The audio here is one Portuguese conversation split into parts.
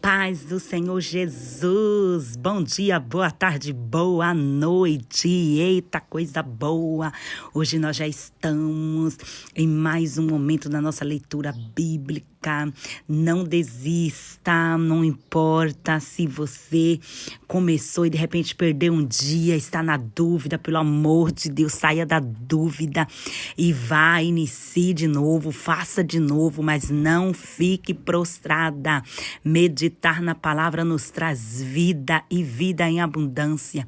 paz do Senhor Jesus. Bom dia, boa tarde, boa noite. Eita, coisa boa. Hoje nós já estamos em mais um momento da nossa leitura bíblica. Não desista, não importa se você começou e de repente perdeu um dia, está na dúvida, pelo amor de Deus, saia da dúvida e vá, inicie de novo, faça de novo, mas não fique prostrada. Meditar na palavra nos traz vida e vida em abundância.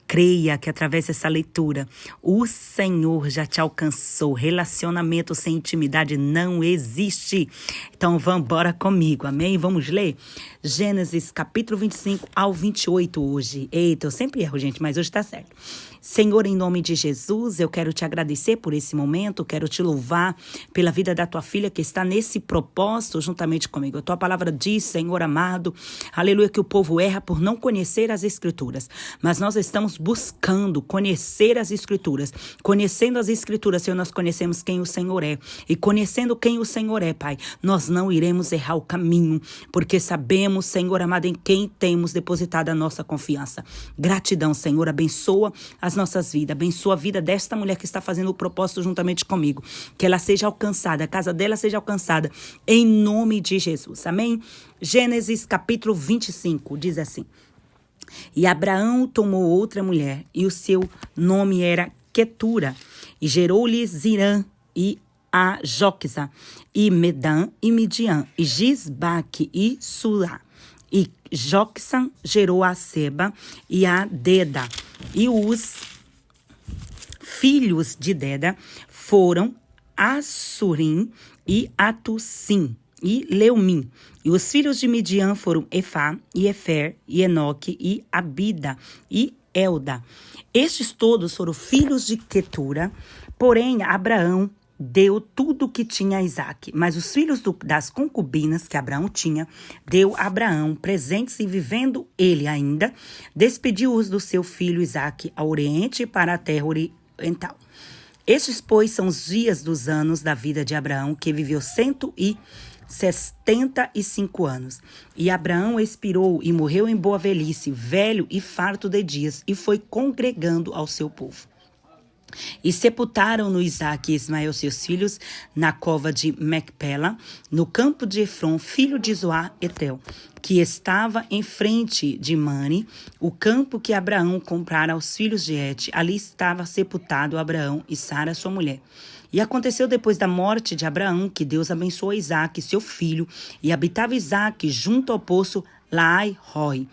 Creia que através dessa leitura, o Senhor já te alcançou. Relacionamento sem intimidade não existe. Então, vamos embora comigo, amém? Vamos ler Gênesis capítulo 25 ao 28 hoje. Eita, eu sempre erro, gente, mas hoje tá certo. Senhor, em nome de Jesus, eu quero te agradecer por esse momento, quero te louvar pela vida da tua filha que está nesse propósito juntamente comigo. A tua palavra diz, Senhor amado, aleluia, que o povo erra por não conhecer as Escrituras, mas nós estamos buscando conhecer as Escrituras. Conhecendo as Escrituras, Senhor, nós conhecemos quem o Senhor é. E conhecendo quem o Senhor é, Pai, nós não iremos errar o caminho, porque sabemos, Senhor amado, em quem temos depositado a nossa confiança. Gratidão, Senhor, abençoa as nossas vidas, abençoa a vida desta mulher que está fazendo o propósito juntamente comigo, que ela seja alcançada, a casa dela seja alcançada, em nome de Jesus, amém? Gênesis capítulo 25, diz assim: E Abraão tomou outra mulher, e o seu nome era Quetura, e gerou-lhe Zirã, e a Joqusa, e Medã, e Midian, e Gisbaque, e Sulá. E Joqusan gerou a Seba e a Deda. E os filhos de Deda foram Assurim e Atussim e Leumim. E os filhos de Midian foram Efá e Efer e Enoque e Abida e Elda. Estes todos foram filhos de Quetura, porém Abraão deu tudo o que tinha a Isaque. Mas os filhos das concubinas que Abraão tinha, deu a Abraão presentes, e vivendo ele ainda, despediu-os do seu filho Isaque ao oriente para a terra oriental. Estes, pois, são os dias dos anos da vida de Abraão, que viveu 175 anos. E Abraão expirou e morreu em boa velhice, velho e farto de dias, e foi congregando ao seu povo. E sepultaram-no Isaque e Ismael, seus filhos, na cova de Macpela, no campo de Efron, filho de Zoar Etel, que estava em frente de Mane, o campo que Abraão comprara aos filhos de Et. Ali estava sepultado Abraão e Sara, sua mulher. E aconteceu depois da morte de Abraão, que Deus abençoou Isaque, seu filho, e habitava Isaque junto ao poço Laai-Roi.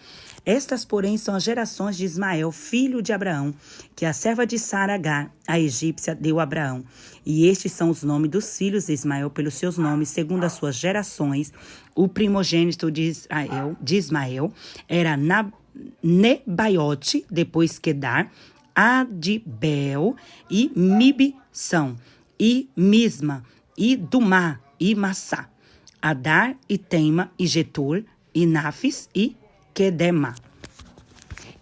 Estas, porém, são as gerações de Ismael, filho de Abraão, que a serva de Sara Agar, a egípcia, deu a Abraão. E estes são os nomes dos filhos de Ismael, pelos seus nomes, segundo as suas gerações. O primogênito de Ismael era Nebaiote, depois Quedar, Adibel e Mibsão, e Misma, e Dumá, e Massá, Adar, e Tema, e Getur, e Nafis, e Quedema.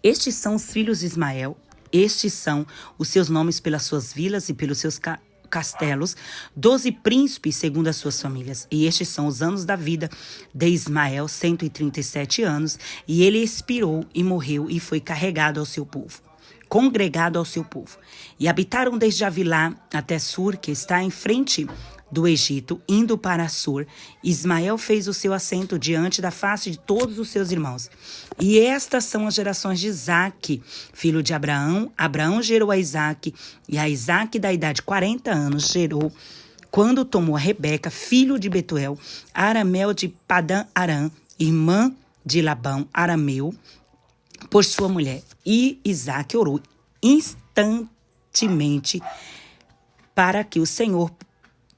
Estes são os filhos de Ismael, estes são os seus nomes pelas suas vilas e pelos seus castelos, 12 príncipes segundo as suas famílias. E estes são os anos da vida de Ismael, 137 anos, e ele expirou e morreu e foi carregado ao seu povo, congregado ao seu povo. E habitaram desde Avilá até Sur, que está em frente do Egito, indo para Sur. Ismael fez o seu assento diante da face de todos os seus irmãos. E estas são as gerações de Isaque, filho de Abraão. Abraão gerou a Isaque, e a Isaque, da idade de 40 anos, gerou, quando tomou a Rebeca, filho de Betuel, Arameu de Padã Arã, irmã de Labão, arameu, por sua mulher. E Isaque orou instantemente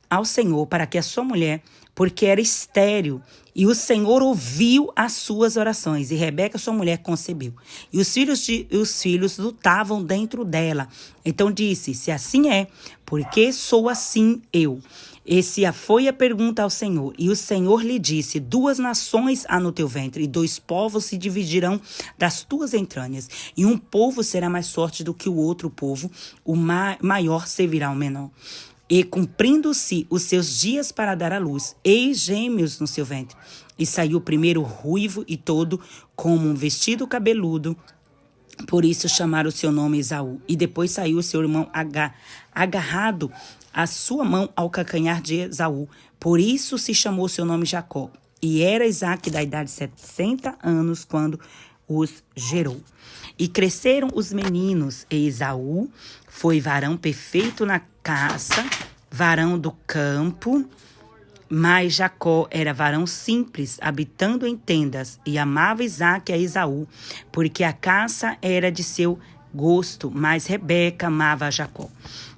ao Senhor, para que a sua mulher, porque era estéril, e o Senhor ouviu as suas orações, e Rebeca, sua mulher, concebeu. E os filhos lutavam dentro dela. Então disse: se assim é, por que sou assim eu? Esse foi a pergunta ao Senhor. E o Senhor lhe disse: 2 nações há no teu ventre, e 2 povos se dividirão das tuas entranhas. E um povo será mais forte do que o outro povo, o maior servirá ao menor. E cumprindo-se os seus dias para dar à luz, eis gêmeos no seu ventre. E saiu primeiro ruivo e todo como um vestido cabeludo, por isso chamaram o seu nome Esaú. E depois saiu o seu irmão agarrado a sua mão ao calcanhar de Esaú, por isso se chamou seu nome Jacó. E era Isaque da idade de 60 anos quando os gerou. E cresceram os meninos, e Esaú foi varão perfeito na caça, varão do campo, mas Jacó era varão simples, habitando em tendas, e amava Isaque a Esaú, porque a caça era de seu gosto, mas Rebeca amava a Jacó.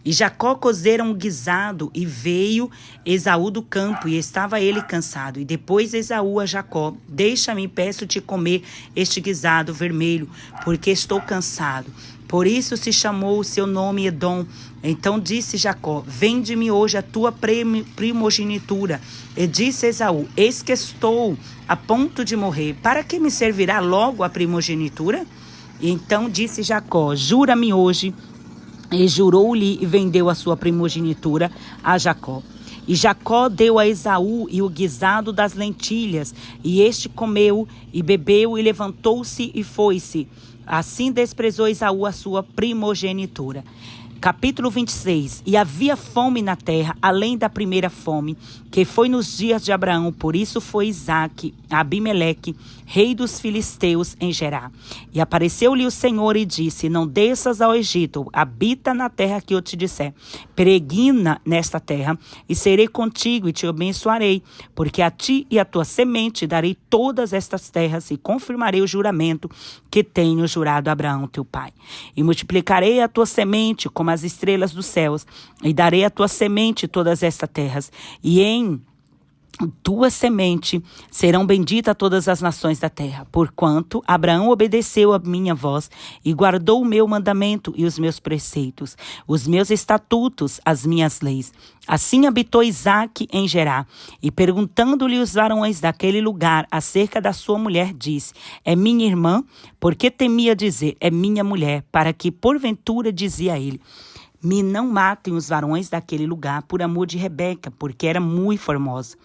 E Jacó cozeram um guisado, e veio Esaú do campo, e estava ele cansado. E depois Esaú a Jacó: deixa-me, peço-te comer este guisado vermelho, porque estou cansado. Por isso se chamou o seu nome Edom. Então disse Jacó: vende-me hoje a tua primogenitura. E disse Esaú: eis que estou a ponto de morrer, para que me servirá logo a primogenitura? E então disse Jacó: jura-me hoje. E jurou-lhe e vendeu a sua primogenitura a Jacó. E Jacó deu a Esaú e o guisado das lentilhas, e este comeu e bebeu e levantou-se e foi-se. Assim desprezou Esaú a sua primogenitura. Capítulo 26. E havia fome na terra, além da primeira fome, que foi nos dias de Abraão. Por isso foi Isaque a Abimeleque, rei dos filisteus, em Gerar. E apareceu-lhe o Senhor e disse: não desças ao Egito, habita na terra que eu te disser. Peregrina nesta terra, e serei contigo e te abençoarei, porque a ti e a tua semente darei todas estas terras, e confirmarei o juramento que tenho jurado a Abraão teu pai. E multiplicarei a tua semente como as estrelas dos céus, e darei à tua semente todas estas terras, e em tua semente serão benditas todas as nações da terra, porquanto Abraão obedeceu a minha voz e guardou o meu mandamento e os meus preceitos, os meus estatutos, as minhas leis. Assim habitou Isaque em Gerar, e perguntando-lhe os varões daquele lugar acerca da sua mulher, disse: é minha irmã? Porque temia dizer: é minha mulher, para que porventura dizia ele: me não matem os varões daquele lugar por amor de Rebeca, porque era muito formosa.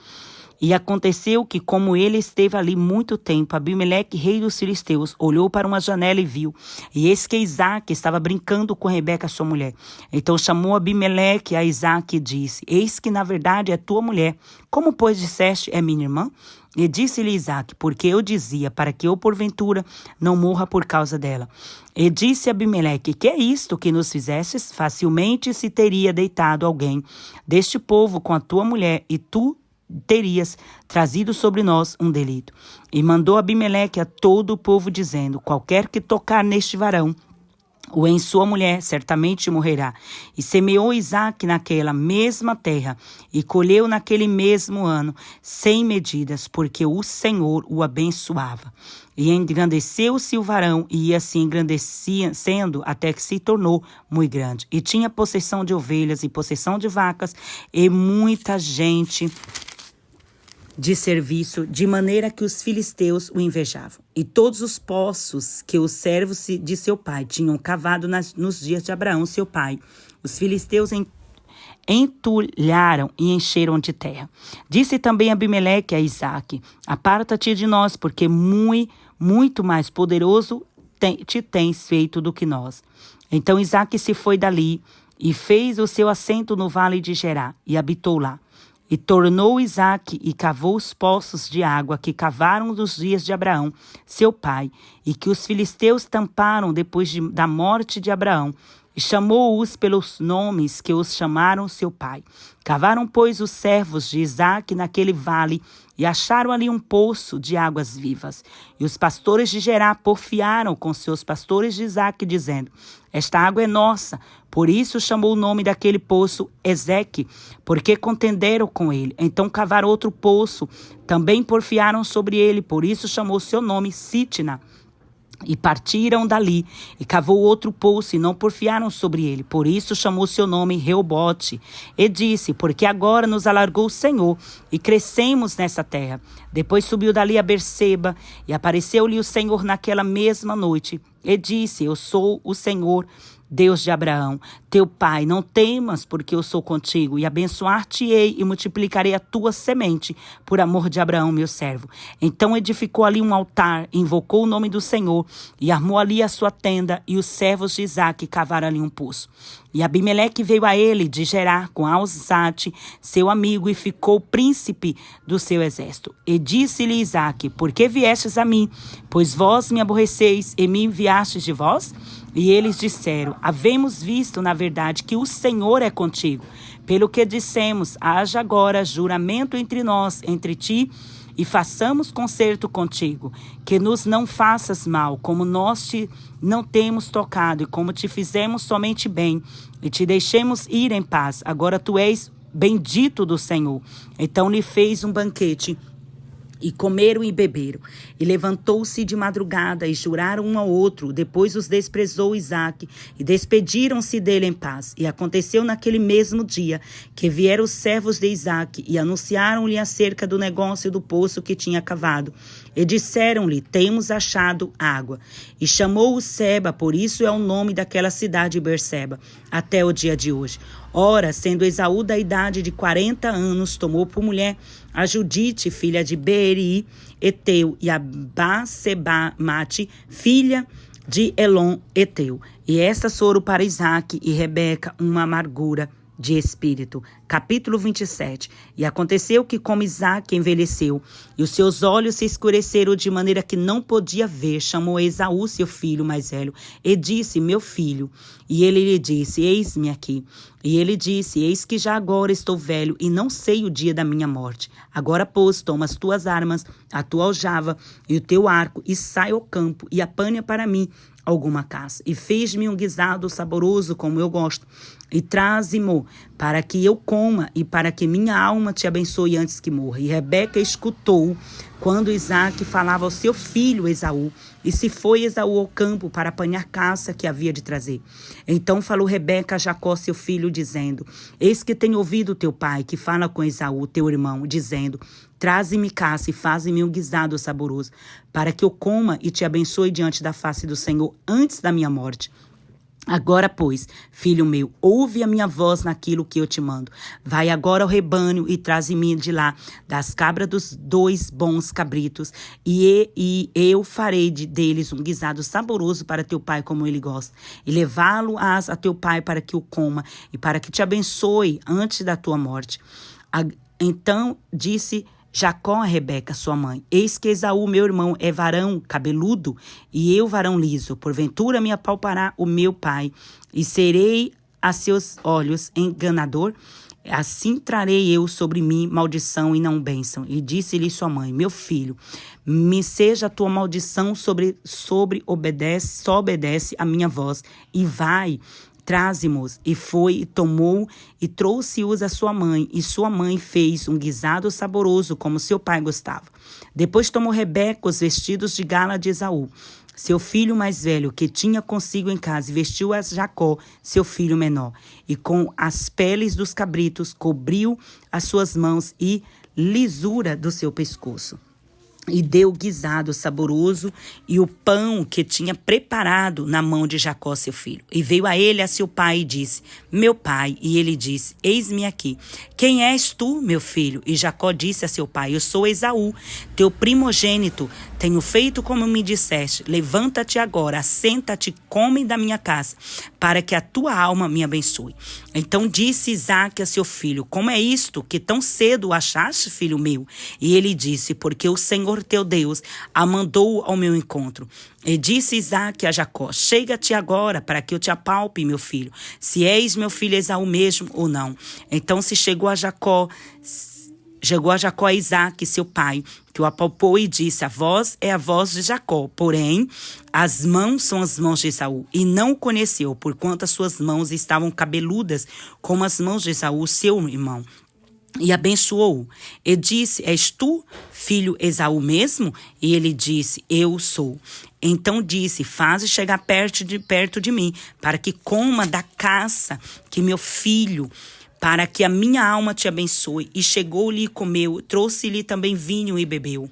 E aconteceu que, como ele esteve ali muito tempo, Abimeleque, rei dos filisteus, olhou para uma janela e viu. E eis que Isaque estava brincando com Rebeca, sua mulher. Então chamou Abimeleque a Isaque e disse: eis que na verdade é tua mulher. Como, pois, disseste: é minha irmã? E disse-lhe Isaque: porque eu dizia, para que eu, porventura, não morra por causa dela. E disse Abimeleque: que é isto que nos fizestes? Facilmente se teria deitado alguém deste povo com a tua mulher, e tu terias trazido sobre nós um delito. E mandou Abimeleque a todo o povo, dizendo: qualquer que tocar neste varão ou em sua mulher, certamente morrerá. E semeou Isaque naquela mesma terra, e colheu naquele mesmo ano, 100 medidas, porque o Senhor o abençoava. E engrandeceu-se o varão, e ia se engrandecendo até que se tornou muito grande. E tinha possessão de ovelhas e possessão de vacas, e muita gente de serviço, de maneira que os filisteus o invejavam. E todos os poços que os servos de seu pai tinham cavado nos dias de Abraão, seu pai, os filisteus entulharam e encheram de terra. Disse também Abimeleque a Isaque: aparta-te de nós, porque muito mais poderoso te tens feito do que nós. Então Isaque se foi dali e fez o seu assento no vale de Gerar, e habitou lá. E tornou Isaque e cavou os poços de água que cavaram nos dias de Abraão, seu pai, e que os filisteus tamparam depois da morte de Abraão, e chamou-os pelos nomes que os chamaram seu pai. Cavaram, pois, os servos de Isaque naquele vale, e acharam ali um poço de águas vivas. E os pastores de Gerar porfiaram com seus pastores de Isaque, dizendo: esta água é nossa. Por isso chamou o nome daquele poço Ezeque, porque contenderam com ele. Então cavaram outro poço, também porfiaram sobre ele, por isso chamou seu nome Sitna. E partiram dali, e cavou outro poço, e não porfiaram sobre ele. Por isso chamou seu nome Reobote. E disse: porque agora nos alargou o Senhor, e crescemos nessa terra. Depois subiu dali a Berseba, e apareceu-lhe o Senhor naquela mesma noite. E disse: eu sou o Senhor Deus de Abraão, teu pai, não temas, porque eu sou contigo, e abençoar-te-ei e multiplicarei a tua semente, por amor de Abraão, meu servo. Então edificou ali um altar, invocou o nome do Senhor, e armou ali a sua tenda, e os servos de Isaque cavaram ali um poço. E Abimeleque veio a ele de Gerar com Alzate, seu amigo, e ficou príncipe do seu exército. E disse-lhe Isaque: por que viestes a mim? Pois vós me aborreceis e me enviastes de vós? E eles disseram: havemos visto, na verdade, que o Senhor é contigo. Pelo que dissemos, haja agora juramento entre nós, entre ti, e façamos concerto contigo, que nos não faças mal, como nós te não temos tocado, e como te fizemos somente bem, e te deixemos ir em paz. Agora tu és bendito do Senhor. Então lhe fez um banquete, e comeram e beberam. E levantou-se de madrugada e juraram um ao outro. Depois os desprezou Isaque e despediram-se dele em paz. E aconteceu naquele mesmo dia que vieram os servos de Isaque e anunciaram-lhe acerca do negócio do poço que tinha cavado. E disseram-lhe: temos achado água. E chamou-o Seba, por isso é o nome daquela cidade Berseba, até o dia de hoje. Ora, sendo Esaú da idade de 40 anos, tomou por mulher a Judite, filha de Beeri, Eteu, e a Basebamate, filha de Elon, Eteu. E estas foram para Isaque e Rebeca uma amargura de espírito. Capítulo 27. E aconteceu que, como Isaque envelheceu, e os seus olhos se escureceram de maneira que não podia ver, chamou Esaú, seu filho mais velho, e disse: meu filho. E ele lhe disse: eis-me aqui. E ele disse: eis que já agora estou velho, e não sei o dia da minha morte. Agora, pois, toma as tuas armas, a tua aljava e o teu arco, e sai ao campo, e apanha para mim alguma caça. E fez-me um guisado saboroso, como eu gosto, e traze-mo, para que eu coma, e para que minha alma te abençoe antes que morra. E Rebeca escutou quando Isaque falava ao seu filho Esaú, e se foi Esaú ao campo para apanhar caça que havia de trazer. Então falou Rebeca a Jacó, seu filho, dizendo: eis que tenho ouvido teu pai, que fala com Esaú, teu irmão, dizendo: traze-me caça e faze-me um guisado saboroso, para que eu coma e te abençoe diante da face do Senhor antes da minha morte. Agora, pois, filho meu, ouve a minha voz naquilo que eu te mando. Vai agora ao rebanho e traze-me de lá das cabras dos 2 bons cabritos, e eu farei deles um guisado saboroso para teu pai, como ele gosta, e levá-lo-ás a teu pai para que o coma e para que te abençoe antes da tua morte. Então disse Jacó a Rebeca, sua mãe: eis que Esaú, meu irmão, é varão cabeludo, e eu varão liso. Porventura me apalpará o meu pai, e serei a seus olhos enganador? Assim trarei eu sobre mim maldição e não bênção. E disse-lhe sua mãe: meu filho, me seja a tua maldição só obedece a minha voz, e vai, traze-mos. E foi, e tomou, e trouxe-os a sua mãe, e sua mãe fez um guisado saboroso, como seu pai gostava. Depois tomou Rebeca os vestidos de gala de Esaú, seu filho mais velho, que tinha consigo em casa, e vestiu a Jacó, seu filho menor, e com as peles dos cabritos cobriu as suas mãos e lisura do seu pescoço. E deu guisado saboroso e o pão que tinha preparado na mão de Jacó, seu filho. E veio a ele a seu pai e disse: meu pai. E ele disse: eis-me aqui. Quem és tu, meu filho? E Jacó disse a seu pai: eu sou Esaú, teu primogênito. Tenho feito como me disseste. Levanta-te agora, assenta-te, come da minha casa, para que a tua alma me abençoe. Então disse Isaque a seu filho: como é isto que tão cedo o achaste, filho meu? E ele disse: porque o Senhor teu Deus a mandou ao meu encontro. E disse Isaque a Jacó: chega-te agora, para que eu te apalpe, meu filho, se és meu filho Esaú mesmo ou não. Então se chegou a Jacó a Isaque, seu pai, que o apalpou e disse: a voz é a voz de Jacó, porém as mãos são as mãos de Esaú. E não o conheceu, porquanto as suas mãos estavam cabeludas como as mãos de Esaú, seu irmão. E abençoou-o. E disse: és tu, filho Esaú mesmo? E ele disse: eu sou. Então disse: faze chegar perto de mim, para que coma da caça que meu filho, para que a minha alma te abençoe. E chegou-lhe e comeu, trouxe-lhe também vinho e bebeu.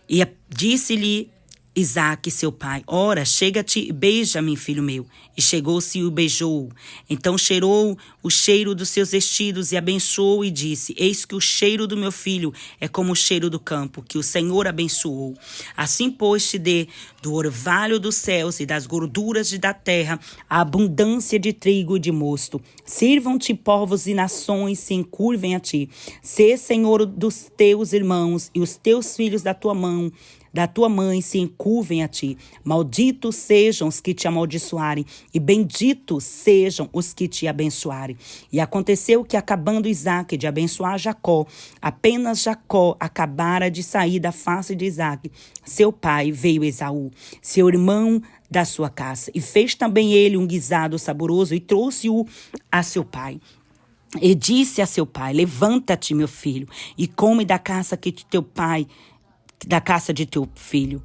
E disse-lhe Isaque, seu pai: ora, chega-te e beija-me, filho meu. E chegou-se e o beijou. Então cheirou o cheiro dos seus vestidos e abençoou e disse: eis que o cheiro do meu filho é como o cheiro do campo, que o Senhor abençoou. Assim, pois, te dê do orvalho dos céus e das gorduras da terra a abundância de trigo e de mosto. Sirvam-te povos e nações se encurvem a ti. Sê senhor dos teus irmãos e os teus filhos da tua mãe se encurvem a ti. Malditos sejam os que te amaldiçoarem, e benditos sejam os que te abençoarem. E aconteceu que, acabando Isaque de abençoar Jacó, apenas Jacó acabara de sair da face de Isaque, seu pai, veio Esaú, seu irmão da sua caça, e fez também ele um guisado saboroso, e trouxe-o a seu pai. E disse a seu pai: levanta-te, meu filho, e come da caça de teu filho,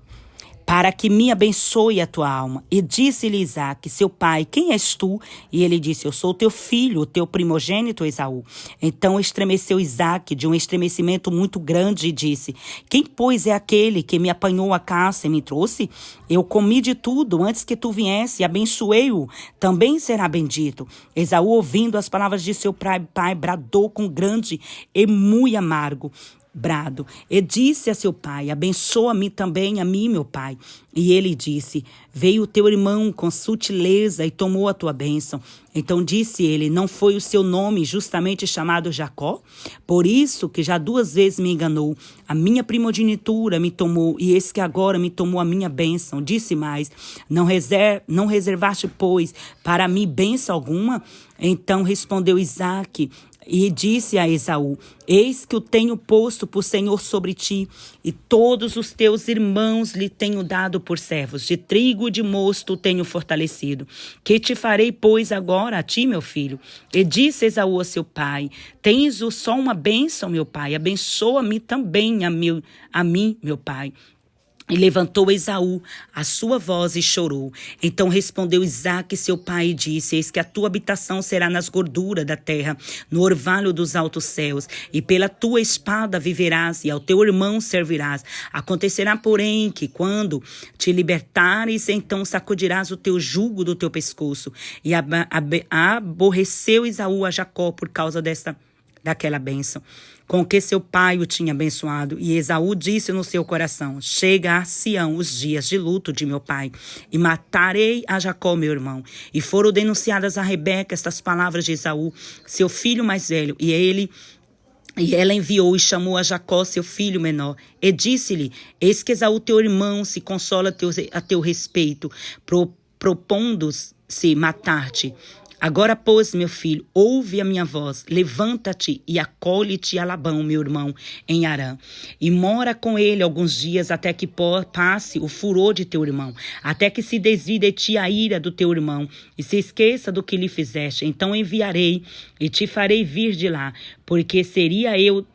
para que me abençoe a tua alma. E disse-lhe Isaque, seu pai: quem és tu? E ele disse: eu sou teu filho, o teu primogênito Esaú. Então estremeceu Isaque de um estremecimento muito grande e disse: quem, pois, é aquele que me apanhou a caça e me trouxe? Eu comi de tudo antes que tu viesse, e abençoei-o, também será bendito. Esaú, ouvindo as palavras de seu pai, bradou com grande e muito amargo brado, e disse a seu pai: abençoa-me também a mim, meu pai. E ele disse: veio o teu irmão com sutileza e tomou a tua bênção. Então disse ele: não foi o seu nome justamente chamado Jacó? Por isso que já 2 vezes me enganou. A minha primogenitura me tomou, e eis que agora me tomou a minha bênção. Disse mais: não reservaste, pois, para mim bênção alguma? Então respondeu Isaque e disse a Esaú: eis que o tenho posto por senhor sobre ti, e todos os teus irmãos lhe tenho dado por servos. De trigo e de mosto o tenho fortalecido. Que te farei, pois, agora a ti, meu filho? E disse Esaú a seu pai: tens só uma bênção, meu pai. Abençoa-me também a mim, meu pai. E levantou Esaú a sua voz e chorou. Então respondeu Isaque, seu pai, e disse: eis que a tua habitação será nas gorduras da terra, no orvalho dos altos céus, e pela tua espada viverás, e ao teu irmão servirás. Acontecerá, porém, que quando te libertares, então sacudirás o teu jugo do teu pescoço. E aborreceu Esaú a Jacó por causa daquela bênção com que seu pai o tinha abençoado. E Esaú disse no seu coração: chegar-se-ão os dias de luto de meu pai, e matarei a Jacó, meu irmão. E foram denunciadas a Rebeca estas palavras de Esaú, seu filho mais velho, e ela enviou e chamou a Jacó, seu filho menor, e disse-lhe: eis que Esaú, teu irmão, se consola a teu respeito, propondo-se matar-te. Agora, pois, meu filho, ouve a minha voz, levanta-te e acolhe-te a Labão, meu irmão, em Harã, e mora com ele alguns dias, até que passe o furor de teu irmão, até que se desvie de ti a ira do teu irmão, e se esqueça do que lhe fizeste. Então enviarei e te farei vir de lá, porque seria eu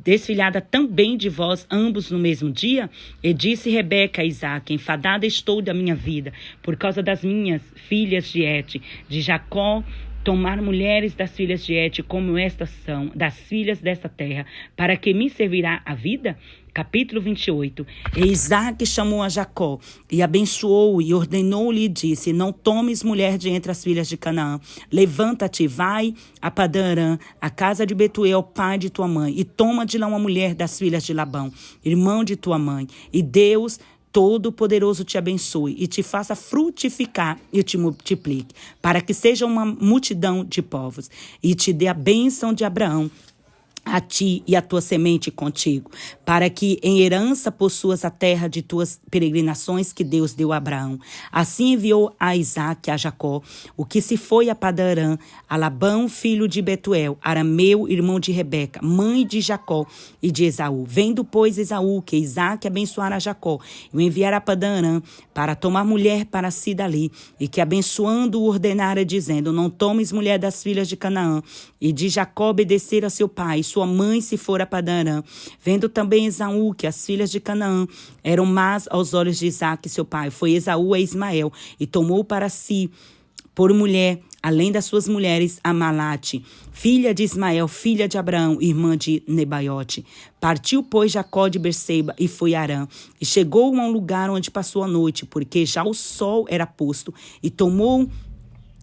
desfilhada também de vós ambos no mesmo dia? E disse Rebeca a Isaque: enfadada estou da minha vida, por causa das minhas filhas de Et, de Jacó tomar mulheres das filhas de Et, como estas são, das filhas desta terra, para que me servirá a vida? Capítulo 28. E Isaque chamou a Jacó, e abençoou-o, e ordenou-lhe, e disse: não tomes mulher de entre as filhas de Canaã. Levanta-te, vai a Padã-Arã, a casa de Betuel, pai de tua mãe, e toma de lá uma mulher das filhas de Labão, irmão de tua mãe. E Deus Todo-Poderoso te abençoe, e te faça frutificar e te multiplique, para que seja uma multidão de povos, e te dê a bênção de Abraão, a ti e a tua semente contigo, para que em herança possuas a terra de tuas peregrinações que Deus deu a Abraão. Assim enviou a Isaque a Jacó, o que se foi a Padã-Arã, a Labão, filho de Betuel, arameu, irmão de Rebeca, mãe de Jacó e de Esaú. Vendo, pois, Esaú que Isaque abençoara a Jacó, e o enviara a Padã-Arã para tomar mulher para si dali, e que abençoando o ordenara, dizendo: não tomes mulher das filhas de Canaã. E de Jacó obedecer a seu pai, sua mãe se fora a Padã-Arã. Vendo também Esaú que as filhas de Canaã eram más aos olhos de Isaque, seu pai, foi Esaú a Ismael, e tomou para si por mulher além das suas mulheres, Amalate, filha de Ismael, filha de Abraão, irmã de Nebaiote. Partiu, pois, Jacó de Berseba e foi a Harã, e chegou a um lugar onde passou a noite, porque já o sol era posto, e tomou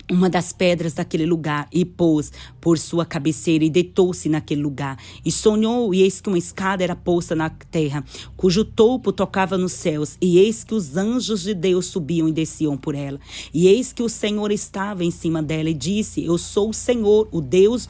uma das pedras daquele lugar e pôs por sua cabeceira e deitou-se naquele lugar. E sonhou, e eis que uma escada era posta na terra, cujo topo tocava nos céus, e eis que os anjos de Deus subiam e desciam por ela. E eis que o Senhor estava em cima dela e disse: Eu sou o Senhor, o Deus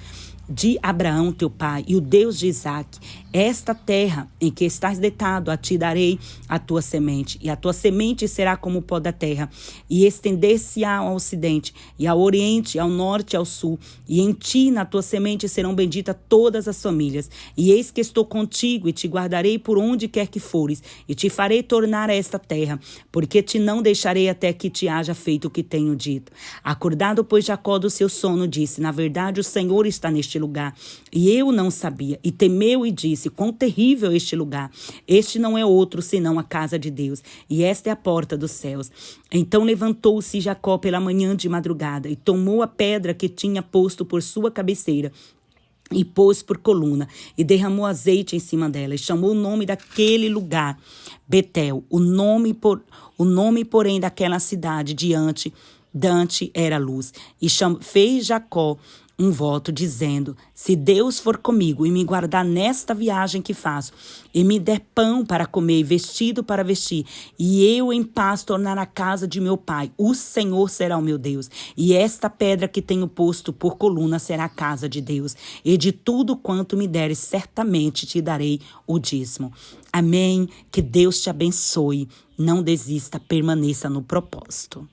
de Abraão teu pai e o Deus de Isaque. Esta terra em que estás deitado, a ti darei a tua semente, e a tua semente será como o pó da terra, e estender-se-á ao ocidente, e ao oriente, ao norte e ao sul, e em ti, na tua semente, serão benditas todas as famílias. E eis que estou contigo, e te guardarei por onde quer que fores, e te farei tornar a esta terra, porque te não deixarei até que te haja feito o que tenho dito. Acordado, pois, Jacó do seu sono, disse: Na verdade, o Senhor está neste lugar, e eu não sabia. E temeu e disse: Quão terrível este lugar! Este não é outro senão a casa de Deus, e esta é a porta dos céus. Então levantou-se Jacó pela manhã de madrugada, e tomou a pedra que tinha posto por sua cabeceira, e pôs por coluna, e derramou azeite em cima dela, e chamou o nome daquele lugar Betel. O nome, porém, daquela cidade diante era Luz. E fez Jacó um voto, dizendo: Se Deus for comigo e me guardar nesta viagem que faço, e me der pão para comer e vestido para vestir, e eu em paz tornar a casa de meu pai, o Senhor será o meu Deus, e esta pedra que tenho posto por coluna será a casa de Deus, e de tudo quanto me deres, certamente te darei o dízimo. Amém. Que Deus te abençoe. Não desista, permaneça no propósito.